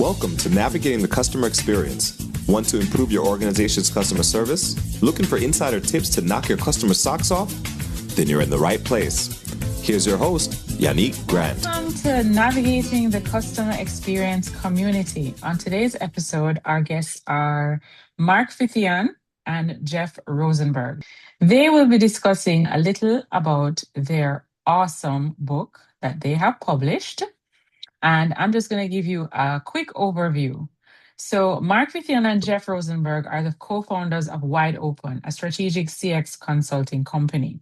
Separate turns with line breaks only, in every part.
Welcome to Navigating the Customer Experience. Want to improve your organization's customer service? Looking for insider tips to knock your customer socks off? Then you're in the right place. Here's your host, Yanique Grant.
Welcome to Navigating the Customer Experience community. On today's episode, our guests are Mark Fithian and Jeff Rosenberg. They will be discussing a little about their awesome book that they have published. And I'm just going to give you a quick overview. So, Mark Fithian and Jeff Rosenberg are the co founders of Wide Open, a strategic CX consulting company.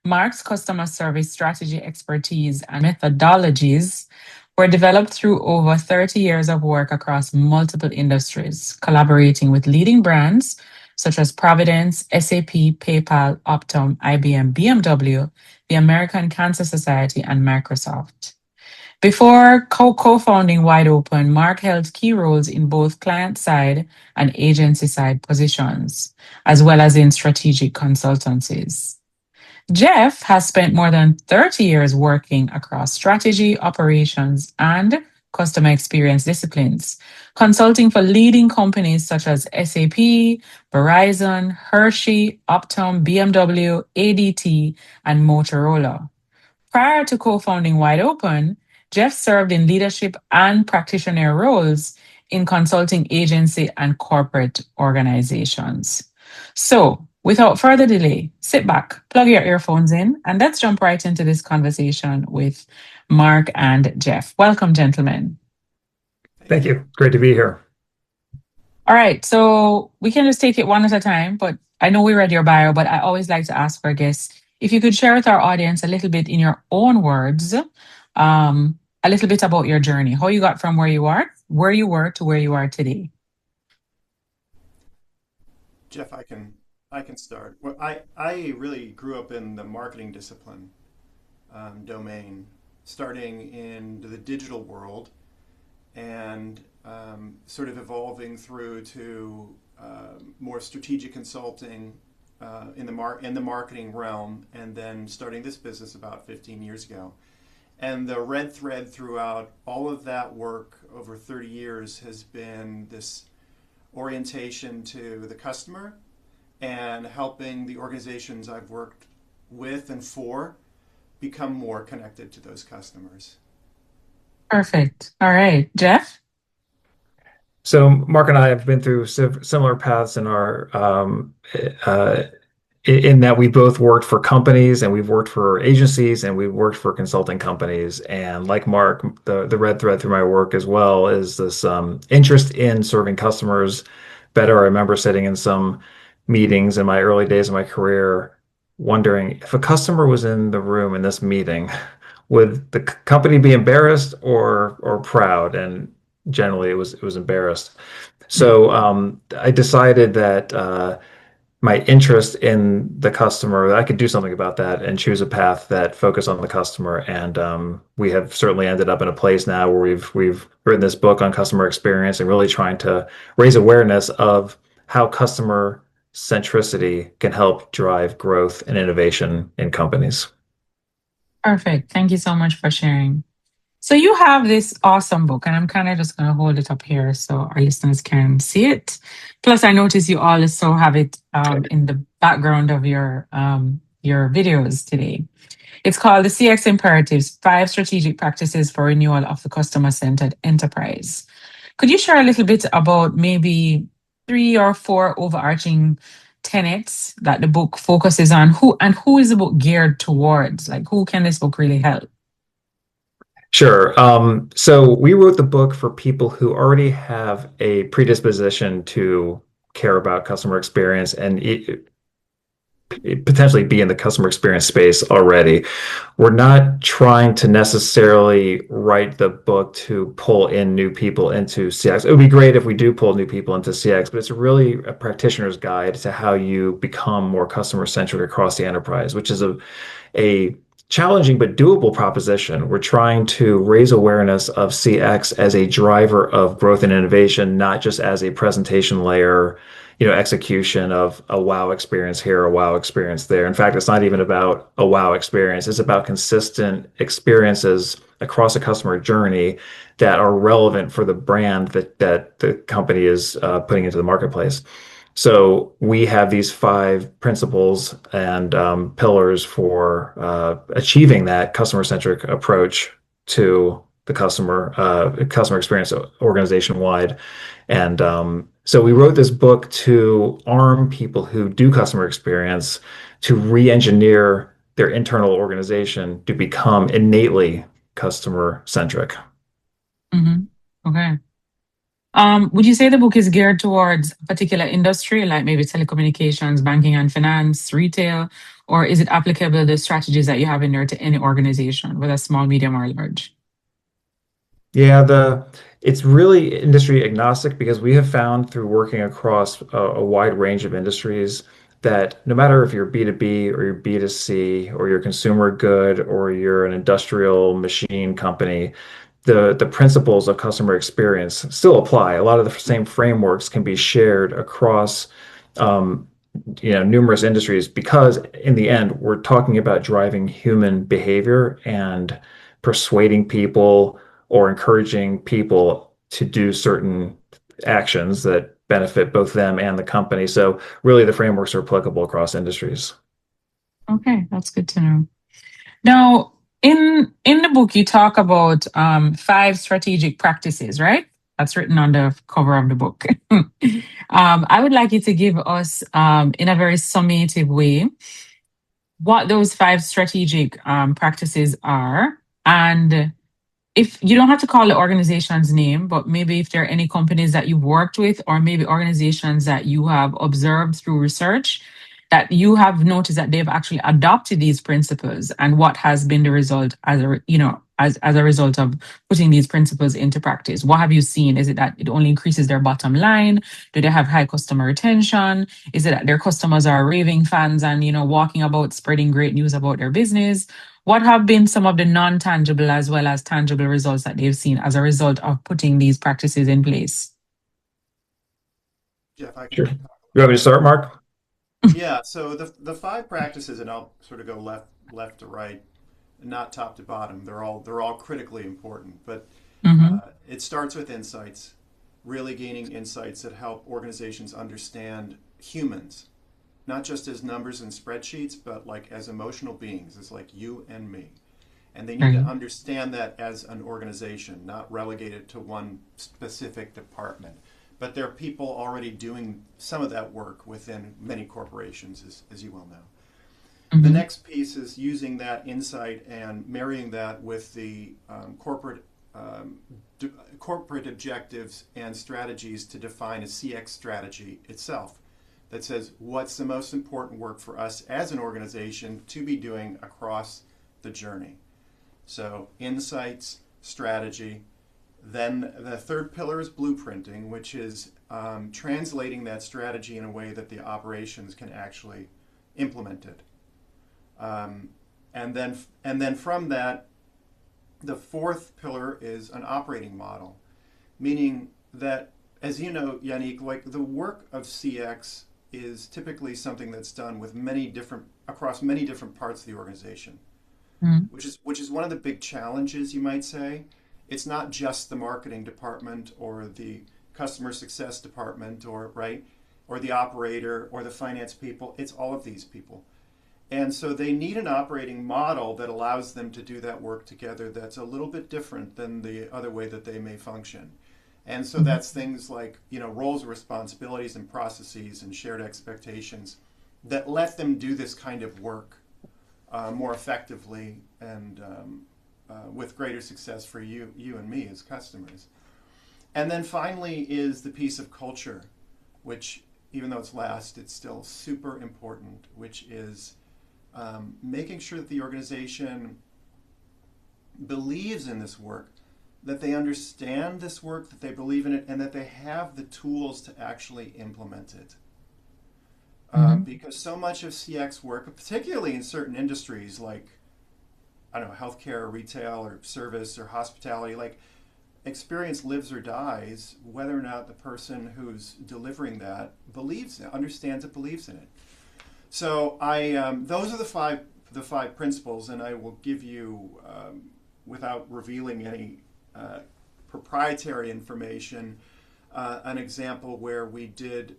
Mark's customer service strategy expertise and methodologies were developed through over 30 years of work across multiple industries, collaborating with leading brands such as Providence, SAP, PayPal, Optum, IBM, BMW, the American Cancer Society, and Microsoft. Before co-founding Wide Open, Mark held key roles in both client-side and agency-side positions, as well as in strategic consultancies. Jeff has spent more than 30 years working across strategy, operations, and customer experience disciplines, consulting for leading companies such as SAP, Verizon, Hershey, Optum, BMW, ADT, and Motorola. Prior to co-founding Wide Open, Jeff served in leadership and practitioner roles in consulting agency and corporate organizations. So, without further delay, sit back, plug your earphones in, and let's jump right into this conversation with Mark and Jeff. Welcome, gentlemen.
Thank you. Great to be here.
All right, so we can just take it one at a time, but I know we read your bio, but I always like to ask our guests if you could share with our audience a little bit in your own words, a little bit about your journey, how you got from where you were to where you are today.
Jeff, I can start. Well, I really grew up in the marketing discipline domain, starting in the digital world and sort of evolving through to more strategic consulting in the marketing realm, and then starting this business about 15 years ago. And the red thread throughout all of that work over 30 years has been this orientation to the customer and helping the organizations I've worked with and for become more connected to those customers.
Perfect. All right, Jeff?
So Mark and I have been through similar paths in our in that we both worked for companies, and we've worked for agencies, and we've worked for consulting companies. And like Mark, the red thread through my work as well is this interest in serving customers better. I remember sitting in some meetings in my early days of my career, wondering if a customer was in the room in this meeting, would the company be embarrassed or proud? And generally, it was embarrassed. So I decided that my interest in the customer, I could do something about that and choose a path that focused on the customer. And we have certainly ended up in a place now where we've written this book on customer experience and really trying to raise awareness of how customer centricity can help drive growth and innovation in companies.
Perfect. Thank you so much for sharing. So you have this awesome book, and I'm kind of just going to hold it up here so our listeners can see it. Plus, I notice you also have it in the background of your videos today. It's called The CX Imperatives, 5 Strategic Practices for Renewal of the Customer-Centered Enterprise. Could you share a little bit about maybe 3 or 4 overarching tenets that the book focuses on? Who is the book geared towards? Like, who can this book really help?
Sure. So we wrote the book for people who already have a predisposition to care about customer experience and potentially be in the customer experience space already. We're not trying to necessarily write the book to pull in new people into CX. It would be great if we do pull new people into CX, but it's really a practitioner's guide to how you become more customer centric across the enterprise, which is a challenging but doable proposition. We're trying to raise awareness of CX as a driver of growth and innovation, not just as a presentation layer, execution of a wow experience here, a wow experience there. In fact, it's not even about a wow experience. It's about consistent experiences across a customer journey that are relevant for the brand that the company is putting into the marketplace. So we have these five principles and pillars for achieving that customer-centric approach to the customer experience organization wide. And so we wrote this book to arm people who do customer experience to re-engineer their internal organization to become innately customer-centric.
Hmm. Okay. Would you say the book is geared towards a particular industry, like maybe telecommunications, banking and finance, retail, or is it applicable to the strategies that you have in there to any organization, whether small, medium, or large?
Yeah, it's really industry agnostic because we have found through working across a wide range of industries that no matter if you're B2B or you're B2C or you're a consumer good or you're an industrial machine company, the principles of customer experience still apply. A lot of the same frameworks can be shared across um, numerous industries because in the end we're talking about driving human behavior and persuading people or encouraging people to do certain actions that benefit both them and the company. So really the frameworks are applicable across industries.
Okay, that's good to know. Now, in the book, you talk about five strategic practices, right? That's written on the cover of the book. I would like you to give us, in a very summative way, what those five strategic practices are, and if you don't have to call the organization's name, but maybe if there are any companies that you've worked with, or maybe organizations that you have observed through research that you have noticed that they've actually adopted these principles, and what has been the result as a result of putting these principles into practice. What have you seen? Is it that it only increases their bottom line? Do they have high customer retention? Is it that their customers are raving fans and walking about spreading great news about their business? What have been some of the non-tangible as well as tangible results that they've seen as a result of putting these practices in place?
Jeff, I
Sure.
can talk
You want me to
about
start, Mark?
that. Yeah, so the five practices, and I'll sort of go left to right, not top to bottom. They're all critically important, but
Mm-hmm.
it starts with insights, really gaining insights that help organizations understand humans, not just as numbers and spreadsheets, but like as emotional beings, as like you and me. And they need to
Right.
understand that as an organization, not relegated to one specific department. But there are people already doing some of that work within many corporations, as you well know. The
Mm-hmm.
next piece is using that insight and marrying that with the um, corporate objectives and strategies to define a CX strategy itself that says what's the most important work for us as an organization to be doing across the journey. So insights, strategy. Then the third pillar is blueprinting, which is translating that strategy in a way that the operations can actually implement it. Um, and then from that, the fourth pillar is an operating model, meaning that, as you know, Yanique, like the work of CX is typically something that's done with across many different parts of the organization,
Mm-hmm.
which is one of the big challenges, you might say. It's not just the marketing department or the customer success department or right or the operator or the finance people. It's all of these people. And so they need an operating model that allows them to do that work together that's a little bit different than the other way that they may function. And so that's things like, roles, responsibilities, and processes and shared expectations that let them do this kind of work more effectively and with greater success for you and me as customers. And then finally is the piece of culture, which, even though it's last, it's still super important, which is making sure that the organization believes in this work, that they understand this work, that they believe in it, and that they have the tools to actually implement it.
Mm-hmm.
Because so much of CX work, particularly in certain industries like I don't know, healthcare or retail or service or hospitality, like experience lives or dies whether or not the person who's delivering that believes it, understands it, believes in it. So those are the five principles, and I will give you, without revealing any proprietary information, an example where we did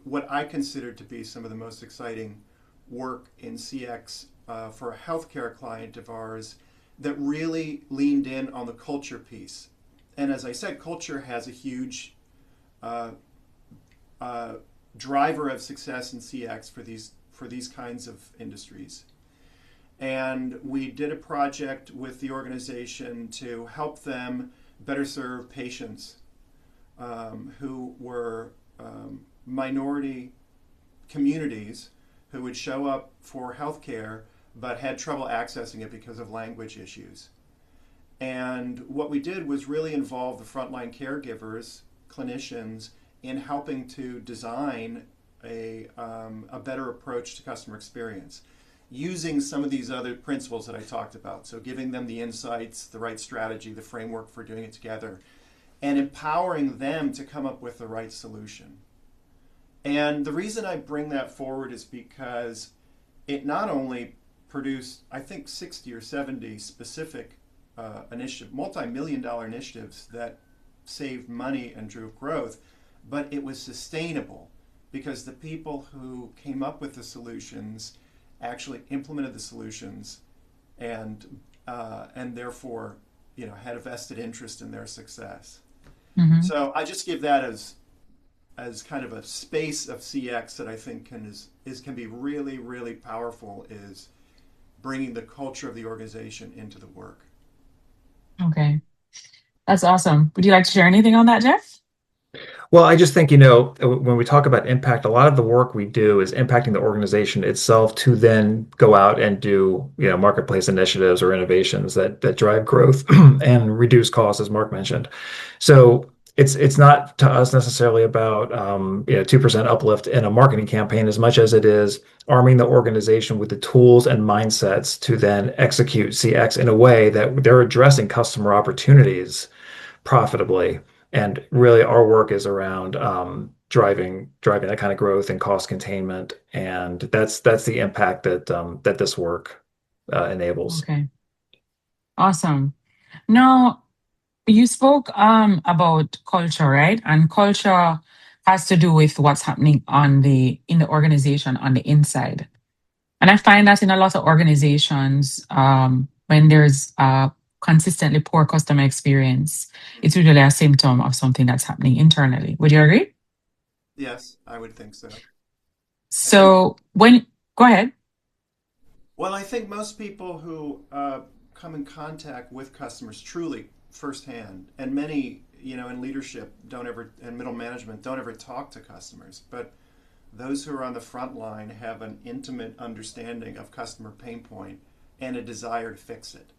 what I considered to be some of the most exciting work in CX for a healthcare client of ours that really leaned in on the culture piece. And as I said, culture has a huge driver of success in CX for these kinds of industries. And we did a project with the organization to help them better serve patients who were minority communities who would show up for healthcare but had trouble accessing it because of language issues. And what we did was really involve the frontline caregivers, clinicians, in helping to design a better approach to customer experience, using some of these other principles that I talked about. So giving them the insights, the right strategy, the framework for doing it together, and empowering them to come up with the right solution. And the reason I bring that forward is because it not only produced, I think, 60 or 70 specific multi-million-dollar initiatives that saved money and drove growth, but it was sustainable because the people who came up with the solutions actually implemented the solutions and therefore, had a vested interest in their success. Mm-hmm. So I just give that as kind of a space of CX that I think can be really, really powerful, is bringing the culture of the organization into the work.
Okay. That's awesome. Would you like to share anything on that, Jeff?
Well, I just think, when we talk about impact, a lot of the work we do is impacting the organization itself to then go out and do, marketplace initiatives or innovations that drive growth and reduce costs, as Mark mentioned. So it's not to us necessarily about 2% uplift in a marketing campaign as much as it is arming the organization with the tools and mindsets to then execute CX in a way that they're addressing customer opportunities profitably. And really, our work is around driving that kind of growth and cost containment, and that's the impact that this work enables.
Okay, awesome. Now, you spoke about culture, right? And culture has to do with what's happening in the organization on the inside. And I find that in a lot of organizations, when there's consistently poor customer experience, it's usually a symptom of something that's happening internally. Would you agree?
Yes, I would think so.
So go ahead.
Well, I think most people who come in contact with customers truly firsthand, and many, in leadership and middle management don't ever talk to customers, but those who are on the front line have an intimate understanding of customer pain point and a desire to fix it.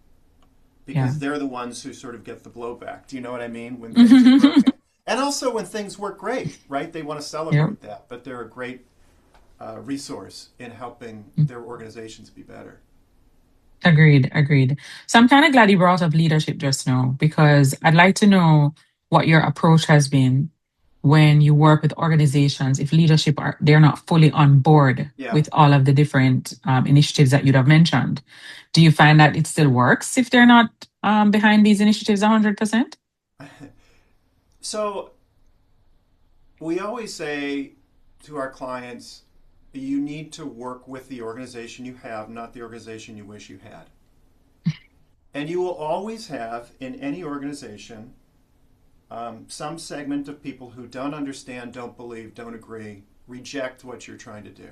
Because they're the ones who sort of get the blowback. Do you know what I mean? When things are broken. And also when things work great, right? They want to celebrate that, but they're a great resource in helping their organizations be better.
Agreed. So I'm kind of glad you brought up leadership just now, because I'd like to know what your approach has been when you work with organizations, if leadership they're not fully on board with all of the different initiatives that you'd have mentioned. Do you find that it still works if they're not behind these initiatives 100%?
So we always say to our clients, you need to work with the organization you have, not the organization you wish you had. And you will always have in any organization some segment of people who don't understand, don't believe, don't agree, reject what you're trying to do.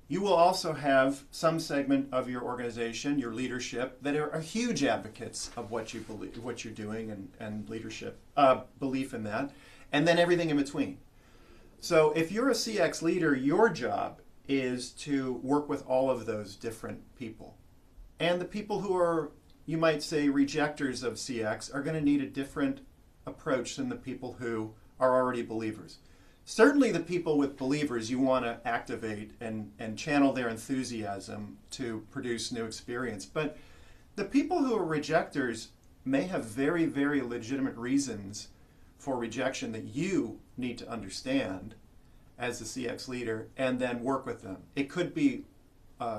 You will also have some segment of your organization, your leadership, that are huge advocates of what you believe, what you're doing, and leadership belief in that, and then everything in between. So if you're a CX leader, your job is to work with all of those different people. And the people who are, you might say, rejectors of CX are going to need a different approach than the people who are already believers. Certainly the people with believers you want to activate and channel their enthusiasm to produce new experience. But the people who are rejectors may have very, very legitimate reasons for rejection that you need to understand as the CX leader and then work with them. It could be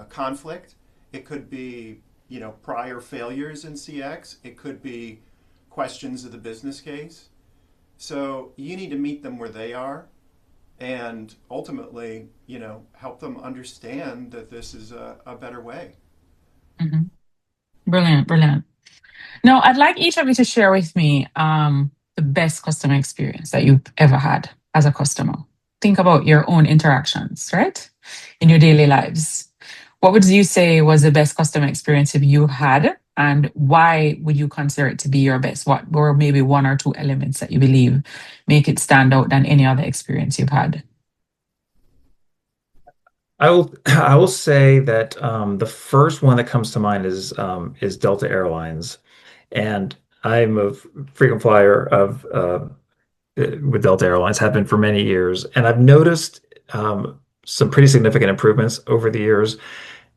conflict. It could be, prior failures in CX. It could be questions of the business case. So you need to meet them where they are and ultimately, help them understand that this is a better way.
Mhm. Brilliant, brilliant. Now, I'd like each of you to share with me the best customer experience that you've ever had as a customer. Think about your own interactions, right? In your daily lives. What would you say was the best customer experience if you had, and why would you consider it to be your best? What were maybe one or two elements that you believe make it stand out than any other experience you've had?
I will say that the first one that comes to mind is Delta Airlines, and I'm a frequent flyer of with Delta Airlines, have been for many years, and I've noticed some pretty significant improvements over the years.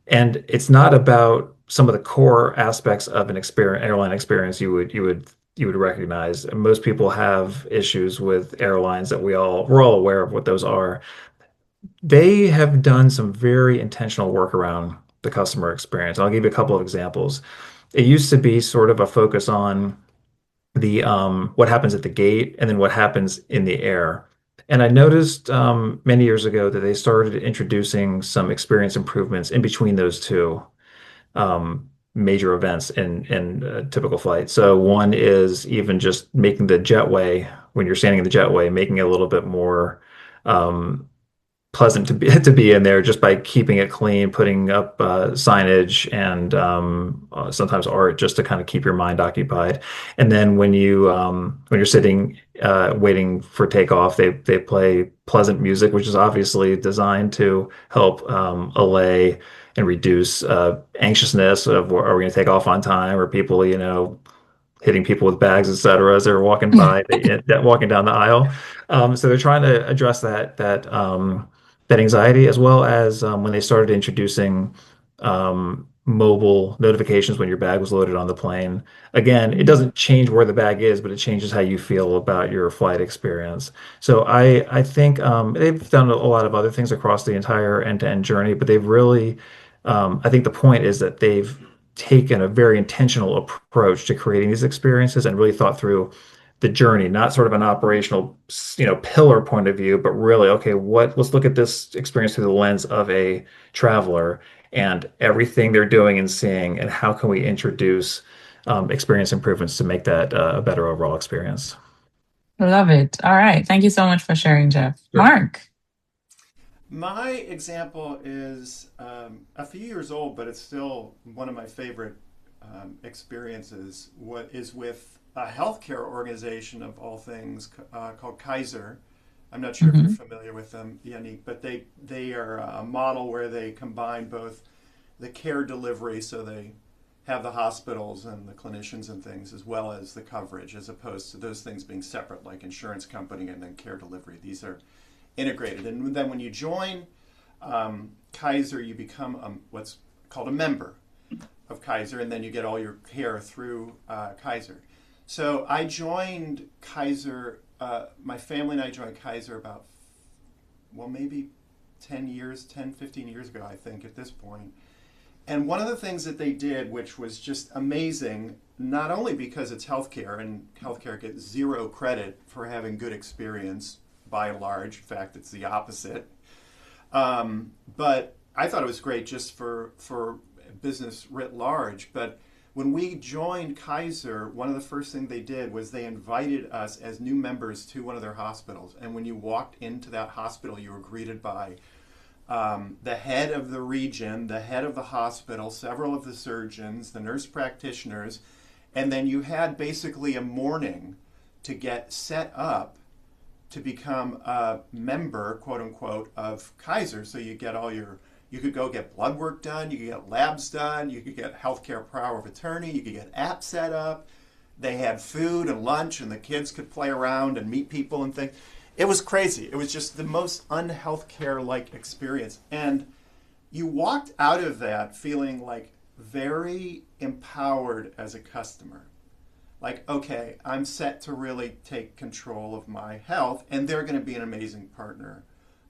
And it's not about some of the core aspects of an airline experience you would recognize. And most people have issues with airlines that we're all aware of what those are. They have done some very intentional work around the customer experience. I'll give you a couple of examples. It used to be sort of a focus on the what happens at the gate and then what happens in the air. And I noticed many years ago that they started introducing some experience improvements in between those two major events in a typical flight. So one is even just making the jetway, when you're standing in the jetway, making it a little bit more um, pleasant to be in there just by keeping it clean, putting up signage and sometimes art just to kind of keep your mind occupied. And then when you're sitting waiting for takeoff, they play pleasant music, which is obviously designed to help allay and reduce anxiousness of are we going to take off on time, or people hitting people with bags, etc., as they're walking by, walking down the aisle. So they're trying to address that anxiety, as well as when they started introducing mobile notifications when your bag was loaded on the plane. Again, it doesn't change where the bag is, but it changes how you feel about your flight experience. So I think they've done a lot of other things across the entire end-to-end journey, but they've really, I think the point is that they've taken a very intentional approach to creating these experiences and really thought through the journey, not sort of an operational, pillar point of view, but really, okay, let's look at this experience through the lens of a traveler and everything they're doing and seeing, and how can we introduce experience improvements to make that a better overall experience.
Love it. All right. Thank you so much for sharing, Jeff.
Sure.
Mark.
My example is a few years old, but it's still one of my favorite experiences. What is with a healthcare organization of all things called Kaiser. I'm not sure if you're
Hmm.
familiar with them, Yanique, but they are a model where they combine both the care delivery, so they have the hospitals and the clinicians and things, as well as the coverage, as opposed to those things being separate, like insurance company and then care delivery. These are integrated. And then when you join Kaiser, you become what's called a member of Kaiser, and then you get all your care through Kaiser. So I joined Kaiser, my family and I joined Kaiser about, maybe 15 years ago, I think, at this point. And one of the things that they did, which was just amazing, not only because it's healthcare, and healthcare gets zero credit for having good experience by and large. In fact, it's the opposite. But I thought it was great just for business writ large. But when we joined Kaiser, one of the first things they did was they invited us as new members to one of their hospitals. And when you walked into that hospital, you were greeted by the head of the region, the head of the hospital, several of the surgeons, the nurse practitioners, and then you had basically a morning to get set up to become a member, quote unquote, of Kaiser. So you could go get blood work done, you could get labs done, you could get healthcare power of attorney, you could get apps set up. They had food and lunch, and the kids could play around and meet people and things. It was crazy. It was just the most unhealthcare-like experience. And you walked out of that feeling like very empowered as a customer. Like, okay, I'm set to really take control of my health, and they're going to be an amazing partner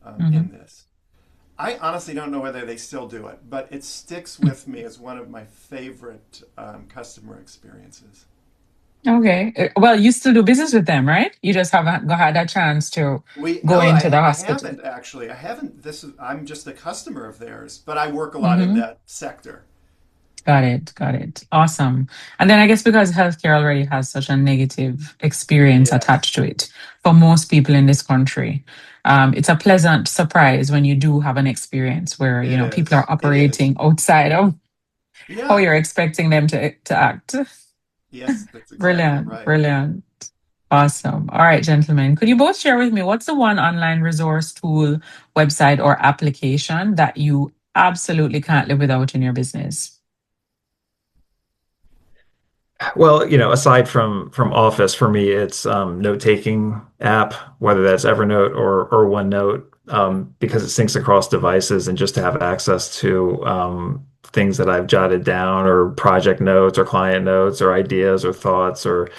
Mm-hmm.
in this. I honestly don't know whether they still do it, but it sticks with me as one of my favorite customer experiences.
Okay. Well, you still do business with them, right? You just haven't had a chance to
We
go
no,
into the
I
hospital.
haven't actually. I haven't. I'm just a customer of theirs, but I work a lot in
Mm-hmm.
that sector.
Got it. Got it. Awesome. And then I guess because healthcare already has such a negative experience
Yes,
attached to it for most people in this country, it's a pleasant surprise when you do have an experience where,
it
people
is.
are
It is.
operating outside of how
Yeah.
you're expecting them to act.
Yes, that's exactly
Brilliant.
right.
Brilliant. Awesome. All right, gentlemen. Could you both share with me what's the one online resource, tool, website, or application that you absolutely can't live without in your business?
Well, aside from Office, for me, it's note-taking app, whether that's Evernote or OneNote, because it syncs across devices, and just to have access to things that I've jotted down, or project notes, or client notes, or ideas, or thoughts, or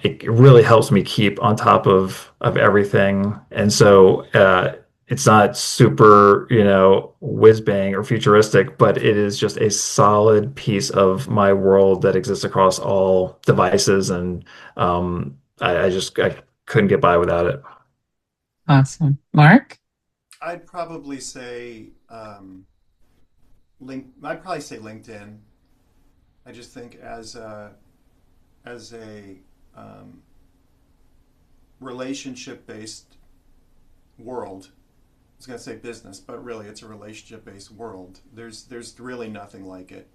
it really helps me keep on top of everything. And so it's not super, whiz bang or futuristic, but it is just a solid piece of my world that exists across all devices. And I couldn't get by without it.
Awesome. Mark?
I'd probably say I'd probably say LinkedIn. I just think as a um, relationship based world. I was going to say business, but really it's a relationship based world. There's really nothing like it.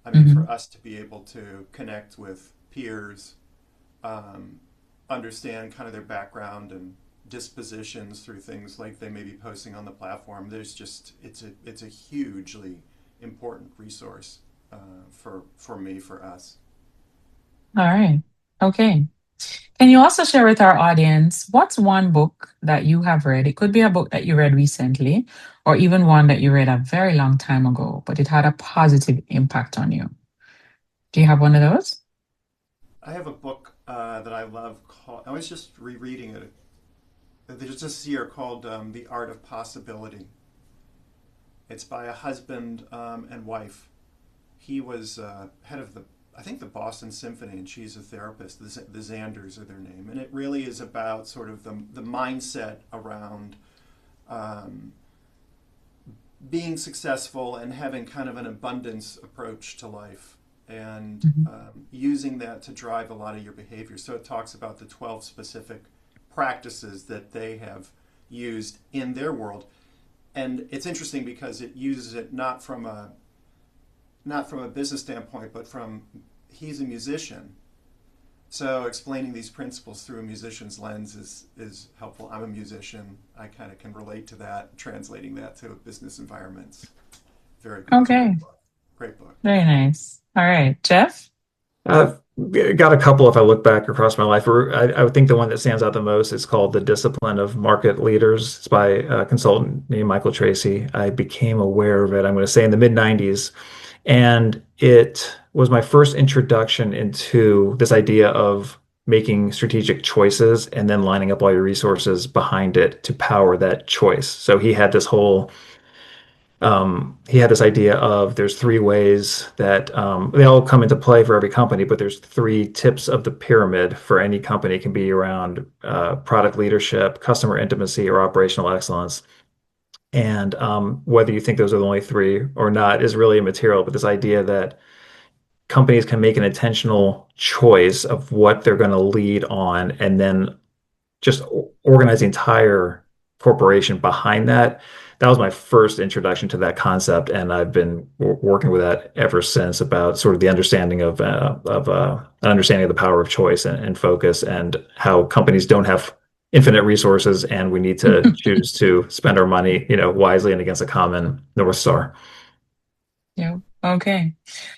I mean,
Hmm.
for us to be able to connect with peers, um, understand kind of their background and dispositions through things like they may be posting on the platform. There's just it's a hugely important resource for me, for us.
All right. Okay. Can you also share with our audience what's one book that you have read? It could be a book that you read recently, or even one that you read a very long time ago, but it had a positive impact on you. Do you have one of those?
I have a book that I love called. I was just rereading it. There's this year called "The Art of Possibility." It's by a husband and wife. He was head of I think, the Boston Symphony, and she's a therapist. The Zanders are their name, and it really is about sort of the mindset around um, being successful and having kind of an abundance approach to life, and
Mhm.
using that to drive a lot of your behavior. So it talks about the 12 specific practices that they have used in their world, and it's interesting because it uses it not from a business standpoint, but from he's a musician. So explaining these principles through a musician's lens is helpful. I'm a musician. I kind of can relate to that, translating that to business environments. Very cool. It's a
Okay.
great book. Great book.
Very nice. All right. Jeff?
I've got a couple if I look back across my life. I would think the one that stands out the most is called The Discipline of Market Leaders. It's by a consultant named Michael Tracy. I became aware of it, I'm going to say, in the mid 90s. And it was my first introduction into this idea of making strategic choices and then lining up all your resources behind it to power that choice. So he had this idea of there's three ways that they all come into play for every company, but there's three tips of the pyramid for any company. It can be around product leadership, customer intimacy, or operational excellence. And whether you think those are the only three or not is really immaterial. But this idea that companies can make an intentional choice of what they're going to lead on, and then just organize the entire corporation behind that. That was my first introduction to that concept, and I've been working with that ever since, about sort of the understanding of an understanding of the power of choice and focus, and how companies don't have infinite resources, and we need to choose to spend our money, wisely and against a common North Star.
Yeah. Okay.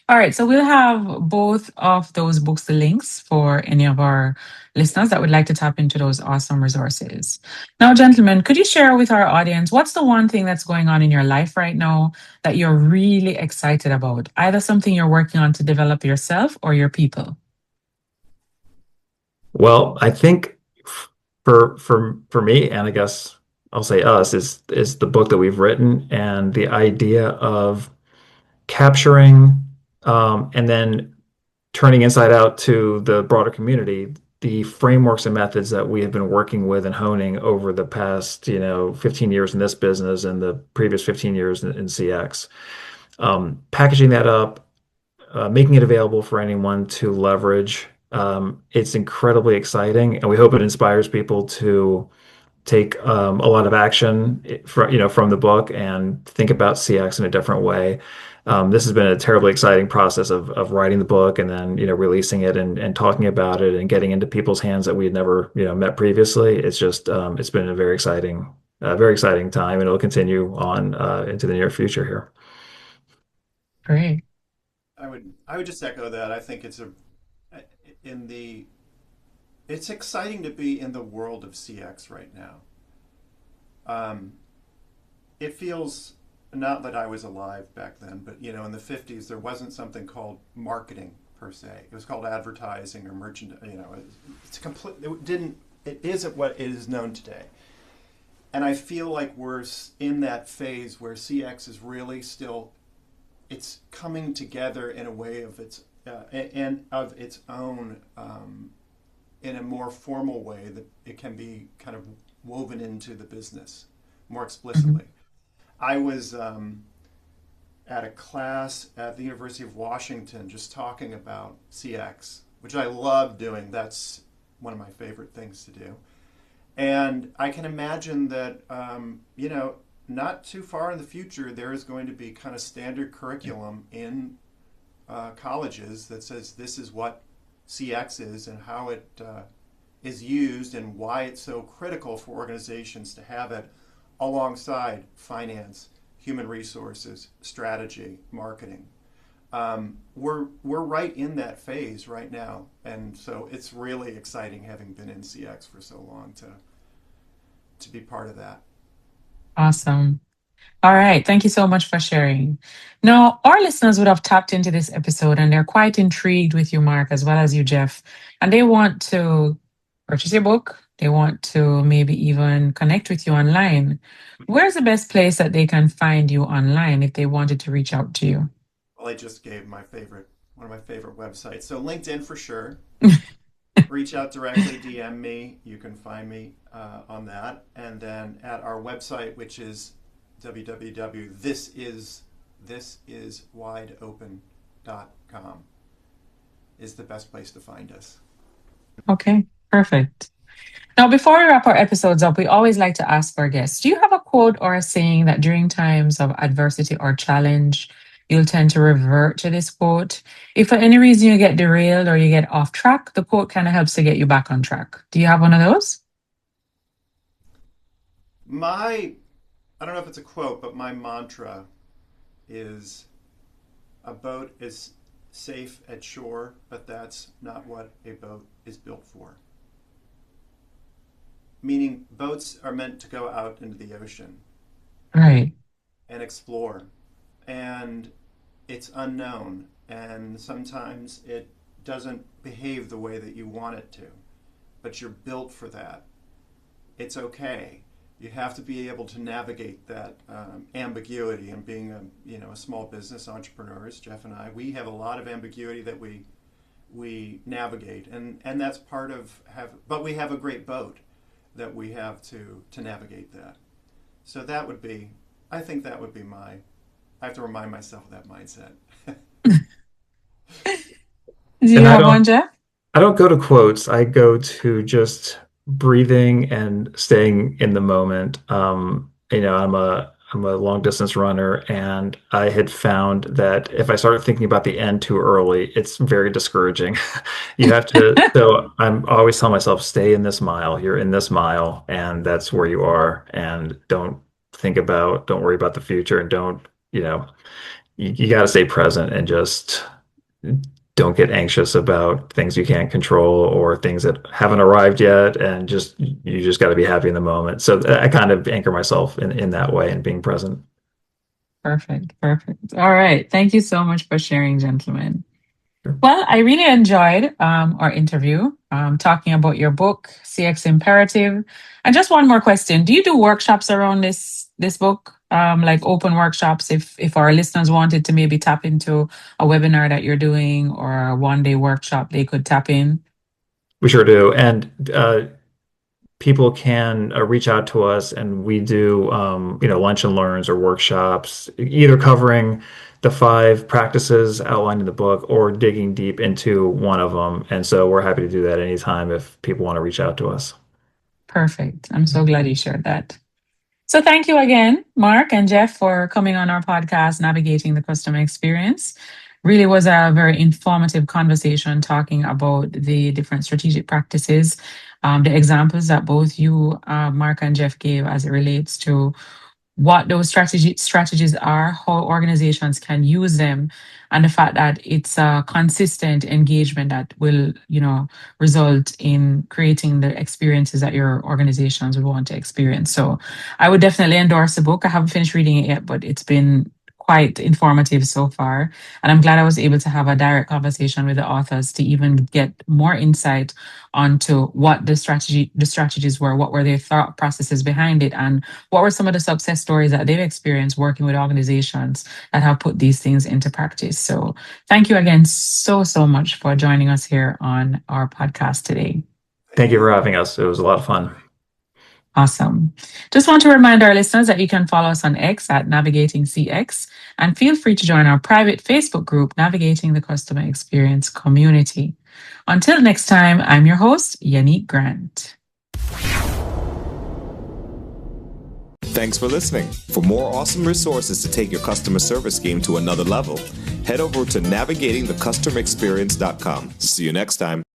All right. So we'll have both of those books, the links for any of our listeners that would like to tap into those awesome resources. Now, gentlemen, could you share with our audience what's the one thing that's going on in your life right now that you're really excited about? Either something you're working on to develop yourself or your people.
Well, I think for me, and I guess I'll say us, is the book that we've written and the idea of capturing and then turning inside out to the broader community, the frameworks and methods that we have been working with and honing over the past, 15 years in this business and the previous 15 years in CX. Packaging that up, making it available for anyone to leverage. It's incredibly exciting, and we hope it inspires people to take a lot of action from the book and think about CX in a different way. This has been a terribly exciting process of writing the book and then releasing it and talking about it and getting into people's hands that we had never met previously. It's just it's been a very exciting time, and it'll continue on into the near future here.
Great.
I would just echo that. I think in the it's exciting to be in the world of CX right now. Um, it feels not that I was alive back then, but in the 50s there wasn't something called marketing per se. It was called advertising or merchant. It's complete. It didn't. It isn't what it is known today. And I feel like we're in that phase where CX is really still. It's coming together in a way of its and of its own in a more formal way that it can be kind of woven into the business more
Mhm.
explicitly. I was at a class at the University of Washington just talking about CX, which I love doing. That's one of my favorite things to do. And I can imagine that, not too far in the future, there is going to be kind of standard curriculum in colleges that says this is what CX is and how it is used and why it's so critical for organizations to have it alongside finance, human resources, strategy, marketing. We're right in that phase right now, and so it's really exciting having been in CX for so long to be part of that.
Awesome. All right. Thank you so much for sharing. Now, our listeners would have tapped into this episode and they're quite intrigued with you, Mark, as well as you, Jeff. And they want to purchase your book. They want to maybe even connect with you online. Where's the best place that they can find you online if they wanted to reach out to you?
Well, I just gave one of my favorite websites. So LinkedIn for sure. Reach out directly, DM me. You can find me on that, and then at our website, which is www.thisiswideopen.com, is the best place to find us.
Okay, perfect. Now, before we wrap our episodes up, we always like to ask our guests, do you have a quote or a saying that during times of adversity or challenge, you'll tend to revert to this quote? If for any reason you get derailed or you get off track, the quote kind of helps to get you back on track. Do you have one of those?
My, I don't know if it's a quote, but my mantra is a boat is safe at shore, but that's not what a boat is built for. Meaning, boats are meant to go out into the ocean
Right.
and explore. And it's unknown. And sometimes it doesn't behave the way that you want it to. But you're built for that. It's okay. You have to be able to navigate that ambiguity. And being a small business entrepreneurs, Jeff and I, we have a lot of ambiguity that we navigate, and that's part of but we have a great boat that we have to navigate that. So that would be, I think that would be I have to remind myself of that mindset.
Do you
And
have one, Jeff?
I don't go to quotes. I go to just breathing and staying in the moment. I'm a long distance runner, and I had found that if I started thinking about the end too early, it's very discouraging. You have to, so I'm always telling myself, stay in this mile. You're in this mile, and that's where you are. And don't worry about the future, and don't, you know, you got to stay present and just don't get anxious about things you can't control or things that haven't arrived yet, and you just got to be happy in the moment. So I kind of anchor myself in that way and being present.
Perfect. Perfect. All right. Thank you so much for sharing, gentlemen.
Sure.
Well, I really enjoyed our interview, talking about your book, CX Imperative. And just one more question: do you do workshops around this book, like open workshops? If our listeners wanted to maybe tap into a webinar that you're doing or a 1-day workshop, they could tap in.
We sure do. And people can reach out to us, and we do lunch and learns or workshops, either covering the 5 practices outlined in the book or digging deep into one of them. And so we're happy to do that anytime if people want to reach out to us.
Perfect. I'm so glad you shared that. So thank you again, Mark and Jeff, for coming on our podcast, Navigating the Customer Experience. Really was a very informative conversation talking about the different strategic practices, the examples that both you, Mark and Jeff, gave as it relates to what those strategies are, how organizations can use them, and the fact that it's a consistent engagement that will, result in creating the experiences that your organizations would want to experience. So I would definitely endorse the book. I haven't finished reading it yet, but it's been quite informative so far. And I'm glad I was able to have a direct conversation with the authors to even get more insight onto what the strategies were, what were their thought processes behind it, and what were some of the success stories that they've experienced working with organizations that have put these things into practice. So thank you again so much for joining us here on our podcast today.
Thank you for having us. It was a lot of fun.
Awesome. Just want to remind our listeners that you can follow us on X at Navigating CX, and feel free to join our private Facebook group, Navigating the Customer Experience Community. Until next time, I'm your host, Yanique Grant.
Thanks for listening. For more awesome resources to take your customer service game to another level, head over to navigatingthecustomerexperience.com. See you next time.